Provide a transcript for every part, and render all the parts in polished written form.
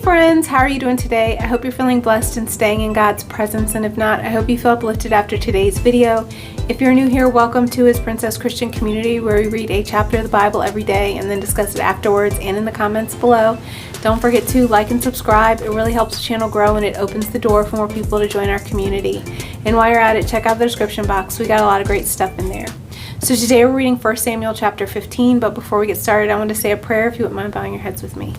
friends, how are you doing today? I hope you're feeling blessed and staying in God's presence, and if not, I hope you feel uplifted after today's video. If you're new here, welcome to His Princess Christian community, where we read a chapter of the Bible every day and then discuss it afterwards and in the comments below. Don't forget to like and subscribe. It really helps the channel grow and it opens the door for more people to join our community. And while you're at it, check out the description box. We got a lot of great stuff in there. So today we're reading 1 Samuel chapter 15, but before we get started, I want to say a prayer if you wouldn't mind bowing your heads with me.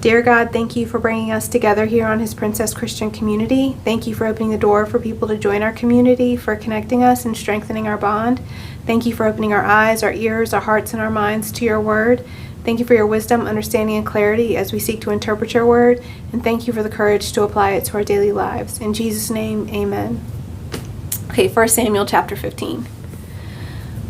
Dear God, thank you for bringing us together here on His Princess Christian community. Thank you for opening the door for people to join our community, for connecting us and strengthening our bond. Thank you for opening our eyes, our ears, our hearts, and our minds to your word. Thank you for your wisdom, understanding, and clarity as we seek to interpret your word. And thank you for the courage to apply it to our daily lives. In Jesus' name, amen. Okay, 1 Samuel chapter 15.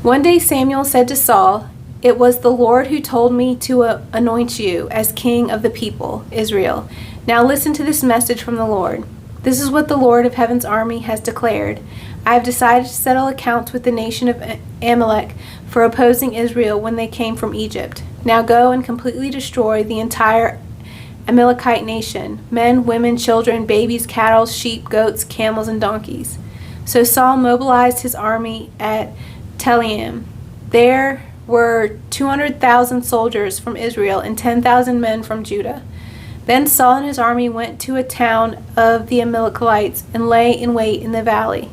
One day Samuel said to Saul, "It was the Lord who told me to anoint you as king of the people, Israel. Now listen to this message from the Lord. This is what the Lord of heaven's army has declared. I have decided to settle accounts with the nation of Amalek for opposing Israel when they came from Egypt. Now go and completely destroy the entire Amalekite nation, men, women, children, babies, cattle, sheep, goats, camels, and donkeys." So Saul mobilized his army at Telaim. There were 200,000 soldiers from Israel and 10,000 men from Judah. Then Saul and his army went to a town of the Amalekites and lay in wait in the valley.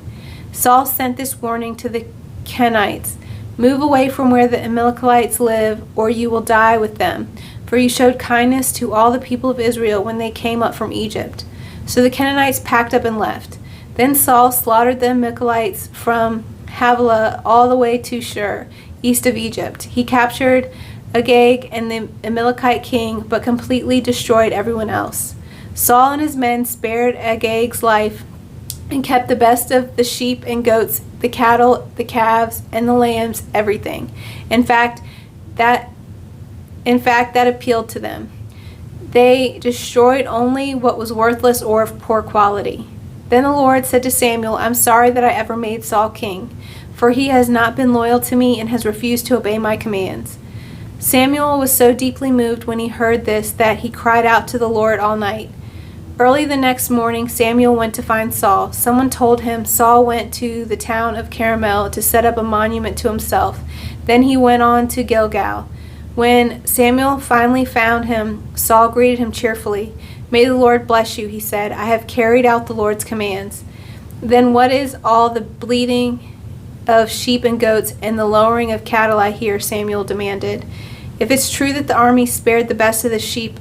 Saul sent this warning to the Kenites: "Move away from where the Amalekites live, or you will die with them, for you showed kindness to all the people of Israel when they came up from Egypt." So the Canaanites packed up and left. Then Saul slaughtered the Amalekites from Havilah all the way to Shur, east of Egypt. He captured Agag and the Amalekite king, but completely destroyed everyone else. Saul and his men spared Agag's life and kept the best of the sheep and goats, the cattle, the calves, and the lambs, everything. In fact, that appealed to them. They destroyed only what was worthless or of poor quality. Then the Lord said to Samuel, "I'm sorry that I ever made Saul king, for he has not been loyal to me and has refused to obey my commands." Samuel was so deeply moved when he heard this that he cried out to the Lord all night. Early the next morning, Samuel went to find Saul. Someone told him Saul went to the town of Carmel to set up a monument to himself. Then he went on to Gilgal. When Samuel finally found him, Saul greeted him cheerfully. "May the Lord bless you," he said. "I have carried out the Lord's commands." "Then what is all the bleating of sheep and goats and the lowing of cattle I hear?" Samuel demanded. "If it's true that the army spared the best of the sheep,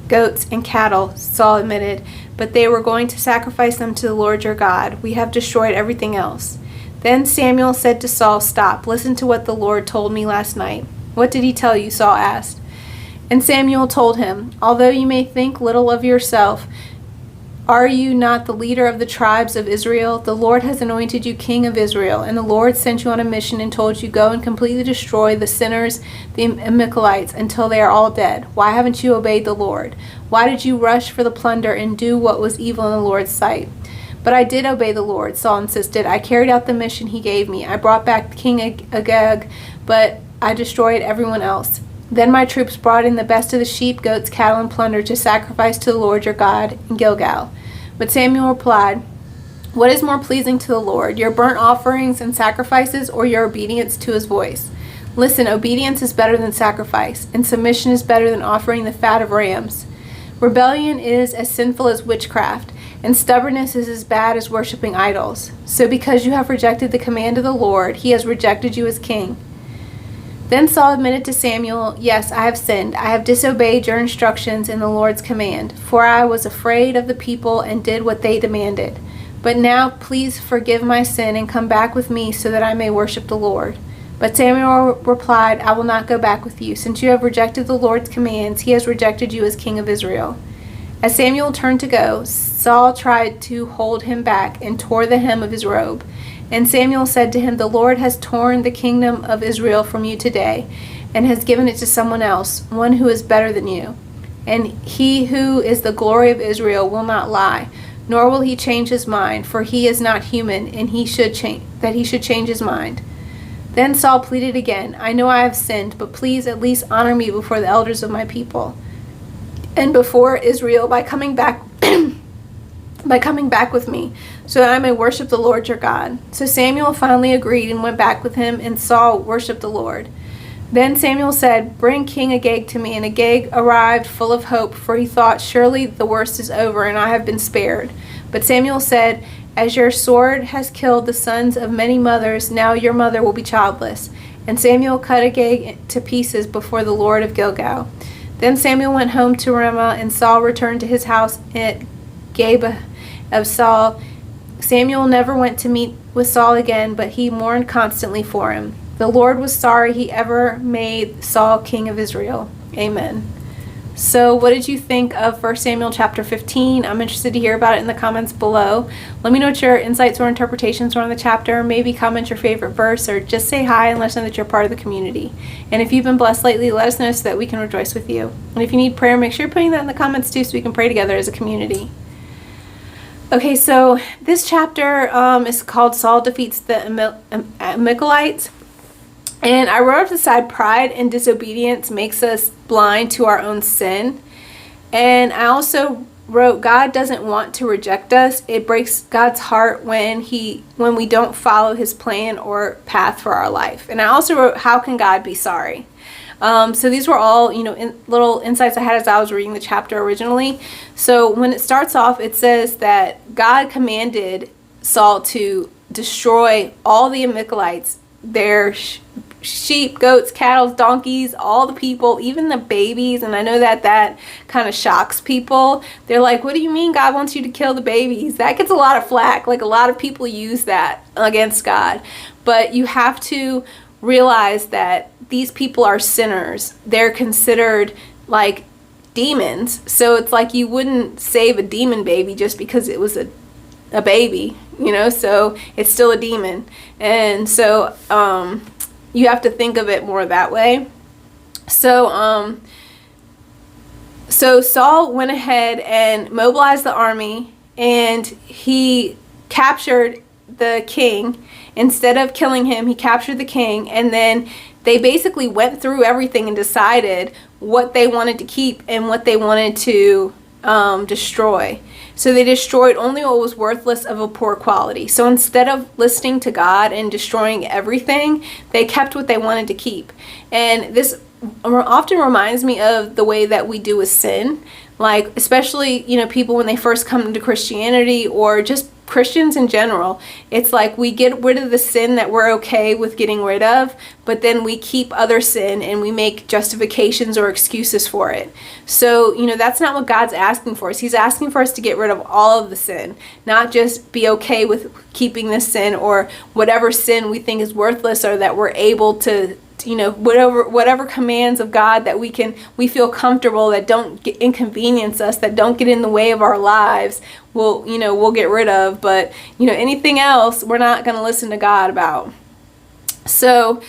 goats, and cattle," Saul admitted, "but they were going to sacrifice them to the Lord your God. We have destroyed everything else." Then Samuel said to Saul, "Stop, listen to what the Lord told me last night." "What did he tell you?" Saul asked. And Samuel told him, "Although you may think little of yourself, are you not the leader of the tribes of Israel? The Lord has anointed you king of Israel, and the Lord sent you on a mission and told you, 'Go and completely destroy the sinners, the Amalekites, until they are all dead.' Why haven't you obeyed the Lord? Why did you rush for the plunder and do what was evil in the Lord's sight?" "But I did obey the Lord," Saul insisted. "I carried out the mission he gave me. I brought back King Agag, but I destroyed everyone else. Then my troops brought in the best of the sheep, goats, cattle, and plunder to sacrifice to the Lord your God in Gilgal." But Samuel replied, "What is more pleasing to the Lord, your burnt offerings and sacrifices, or your obedience to his voice? Listen, obedience is better than sacrifice, and submission is better than offering the fat of rams. Rebellion is as sinful as witchcraft, and stubbornness is as bad as worshiping idols. So because you have rejected the command of the Lord, he has rejected you as king." Then Saul admitted to Samuel, "Yes, I have sinned. I have disobeyed your instructions in the Lord's command, for I was afraid of the people and did what they demanded. But now please forgive my sin and come back with me so that I may worship the Lord." But Samuel replied, "I will not go back with you. Since you have rejected the Lord's commands, he has rejected you as king of Israel." As Samuel turned to go, Saul tried to hold him back and tore the hem of his robe. And Samuel said to him, "The Lord has torn the kingdom of Israel from you today and has given it to someone else, one who is better than you. And he who is the glory of Israel will not lie, nor will he change his mind, for he is not human, and he should change his mind." Then Saul pleaded again, "I know I have sinned, but please at least honor me before the elders of my people." and before Israel by coming back with me, so that I may worship the Lord your God. So Samuel finally agreed and went back with him, and Saul worshiped the Lord. Then Samuel said, "Bring King Agag to me." And Agag arrived full of hope, for he thought, "Surely the worst is over, and I have been spared." But Samuel said, "As your sword has killed the sons of many mothers, now your mother will be childless." And Samuel cut Agag to pieces before the Lord of Gilgal. Then Samuel went home to Ramah, and Saul returned to his house at Gibeah of Saul. Samuel never went to meet with Saul again, but he mourned constantly for him. The Lord was sorry he ever made Saul king of Israel. Amen. So what did you think of 1 Samuel chapter 15? I'm interested to hear about it in the comments below. Let me know what your insights or interpretations were on the chapter. Maybe comment your favorite verse, or just say hi and let us know that you're part of the community. And if you've been blessed lately, let us know so that we can rejoice with you. And if you need prayer, make sure you're putting that in the comments too, so we can pray together as a community. Okay, so this chapter is called Saul Defeats the Amalekites. And I wrote up the side, pride and disobedience makes us blind to our own sin. And I also wrote, God doesn't want to reject us. It breaks God's heart when we don't follow his plan or path for our life. And I also wrote, how can God be sorry? So these were all, little insights I had as I was reading the chapter originally. So when it starts off, it says that God commanded Saul to destroy all the Amalekites, their sheep, goats, cattle, donkeys, all the people, even the babies. And I know that kind of shocks people. They're like, what do you mean God wants you to kill the babies? That gets a lot of flack. Like, a lot of people use that against God. But you have to realize that these people are sinners. They're considered like demons. So it's like you wouldn't save a demon baby just because it was a baby, so it's still a demon. And so you have to think of it more that way. So Saul went ahead and mobilized the army, and he captured the king. Instead of killing him, he captured the king, and then they basically went through everything and decided what they wanted to keep and what they wanted to destroy. So they destroyed only what was worthless of a poor quality. So instead of listening to God and destroying everything, they kept what they wanted to keep. And this often reminds me of the way that we do with sin. Like, especially, people when they first come into Christianity, or just Christians in general, it's like we get rid of the sin that we're okay with getting rid of, but then we keep other sin and we make justifications or excuses for it. So, that's not what God's asking for us. He's asking for us to get rid of all of the sin, not just be okay with keeping this sin or whatever sin we think is worthless, or that we're able to whatever commands of God that we feel comfortable, that don't inconvenience us, that don't get in the way of our lives, we'll get rid of. But anything else, we're not going to listen to God about. So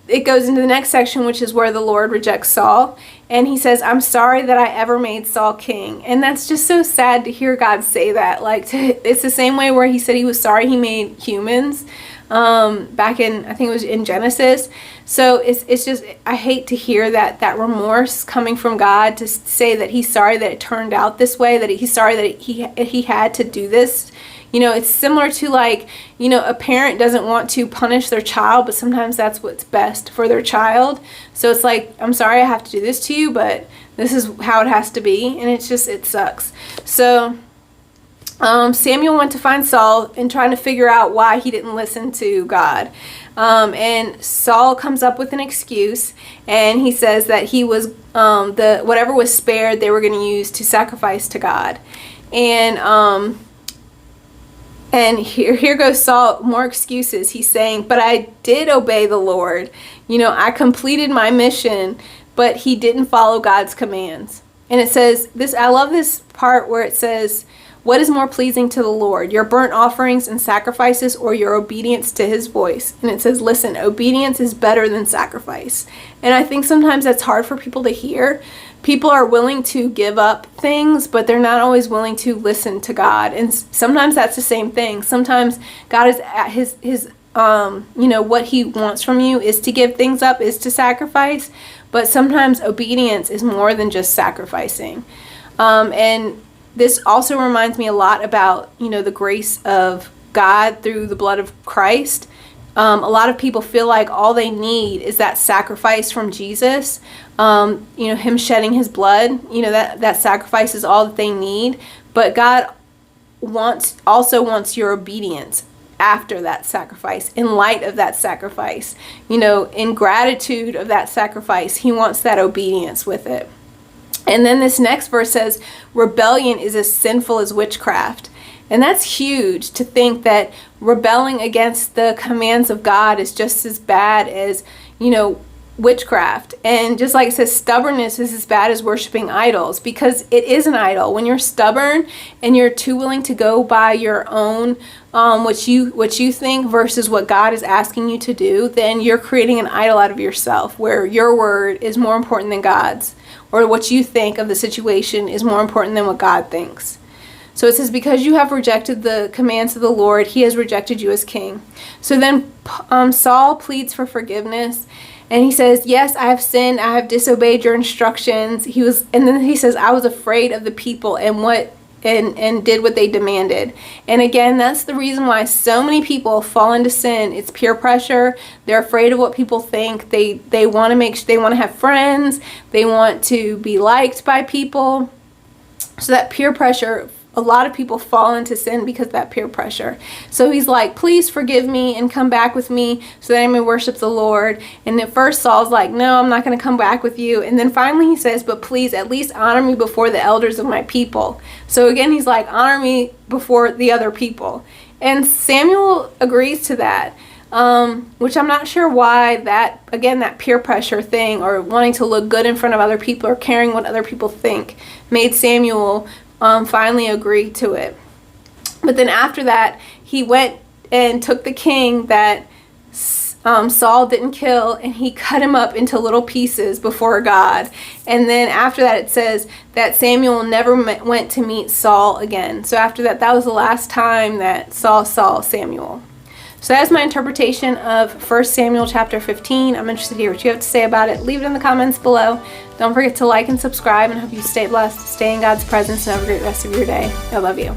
it goes into the next section, which is where the Lord rejects Saul, and he says, "I'm sorry that I ever made Saul king." And that's just so sad to hear God say that. Like, it's the same way where he said he was sorry he made humans. Back in, I think it was in Genesis. So it's just, I hate to hear that remorse coming from God, to say that he's sorry that it turned out this way, that he's sorry that he had to do this. It's similar to a parent doesn't want to punish their child, but sometimes that's what's best for their child. So it's like, I'm sorry I have to do this to you, but this is how it has to be. And it sucks. So Samuel went to find Saul and trying to figure out why he didn't listen to God. And Saul comes up with an excuse, and he says that he was whatever was spared, they were going to use to sacrifice to God. And here goes Saul, more excuses. He's saying, "But I did obey the Lord. I completed my mission," but he didn't follow God's commands. And it says this, I love this part where it says, "What is more pleasing to the Lord, your burnt offerings and sacrifices, or your obedience to his voice?" And it says, listen, obedience is better than sacrifice. And I think sometimes that's hard for people to hear. People are willing to give up things, but they're not always willing to listen to God. And sometimes that's the same thing. Sometimes God is at his what he wants from you is to give things up, is to sacrifice. but sometimes obedience is more than just sacrificing. And this also reminds me a lot about, the grace of God through the blood of Christ. A lot of people feel like all they need is that sacrifice from Jesus, him shedding his blood, that sacrifice is all that they need. But God also wants your obedience after that sacrifice, in light of that sacrifice, in gratitude of that sacrifice. He wants that obedience with it. And then this next verse says, rebellion is as sinful as witchcraft. And that's huge, to think that rebelling against the commands of God is just as bad as, witchcraft. And just like it says, stubbornness is as bad as worshiping idols, because it is an idol. When you're stubborn and you're too willing to go by your own, what you think versus what God is asking you to do, then you're creating an idol out of yourself, where your word is more important than God's, or what you think of the situation is more important than what God thinks. So it says, because you have rejected the commands of the Lord, he has rejected you as king. So then Saul pleads for forgiveness. And he says, yes, I have sinned. I have disobeyed your instructions. And then he says, I was afraid of the people and did what they demanded. And again, that's the reason why so many people fall into sin. It's peer pressure. They're afraid of what people think. They want to have friends. They want to be liked by people. So that peer pressure, a lot of people fall into sin because of that peer pressure. So he's like, please forgive me and come back with me so that I may worship the Lord. And at first Saul's like, no, I'm not going to come back with you. And then finally he says, but please at least honor me before the elders of my people. So again, he's like, honor me before the other people. And Samuel agrees to that, which I'm not sure why that peer pressure thing, or wanting to look good in front of other people, or caring what other people think, made Samuel finally agreed to it. But then after that, he went and took the king that Saul didn't kill, and he cut him up into little pieces before God. And then after that, it says that Samuel never went to meet Saul again. So after that, that was the last time that Saul saw Samuel. So that's my interpretation of 1 Samuel chapter 15. I'm interested to hear what you have to say about it. Leave it in the comments below. Don't forget to like and subscribe, and I hope you stay blessed, stay in God's presence, and have a great rest of your day. I love you.